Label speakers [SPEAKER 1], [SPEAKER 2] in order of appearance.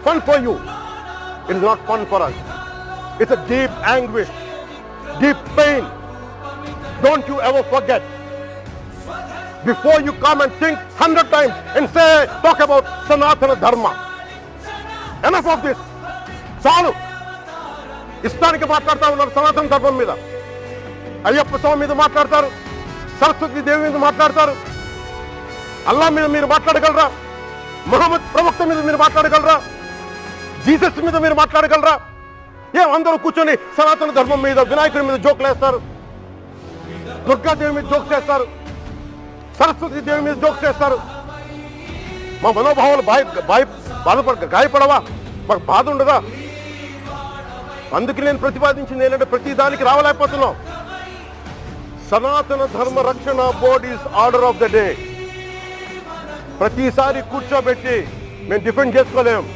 [SPEAKER 1] fun for you. It is not fun for us. It's a deep anguish, deep pain. Don't you ever forget. Before you come and think 100 times and say, talk about Sanatana Dharma. Enough of this. చాలు. ఇష్టానికి మాట్లాడుతూ ఉన్నారు సనాతన ధర్మం మీద. అయ్యప్ప స్వామి మీద మాట్లాడతారు, సరస్వతి దేవి మీద మాట్లాడతారు. అల్లా మీద మీరు మాట్లాడగలరా? ముహమ్మద్ ప్రవక్త మీద మీరు మాట్లాడగలరా? జీసస్ మీద మీరు మాట్లాడగలరా? అందరూ కూర్చొని సనాతన ధర్మం మీద, వినాయకుడి మీద జోకులు వేస్తారు, దుర్గాదేవి మీద జోక్స్ చేస్తారు, సరస్వతి దేవి మీద జోక్స్ చేస్తారు. మా మనోభావాలు గాయపడవా? మాకు బాధ ఉండదా? అందుకే నేను ప్రతిపాదించింది ఏంటంటే ప్రతి దానికి రావలేకపోతున్నాం. సనాతన ధర్మ రక్షణ board is order of the day. ప్రతిసారి కూర్చోబెట్టి మేము డిఫెండ్ చేసుకోలేము.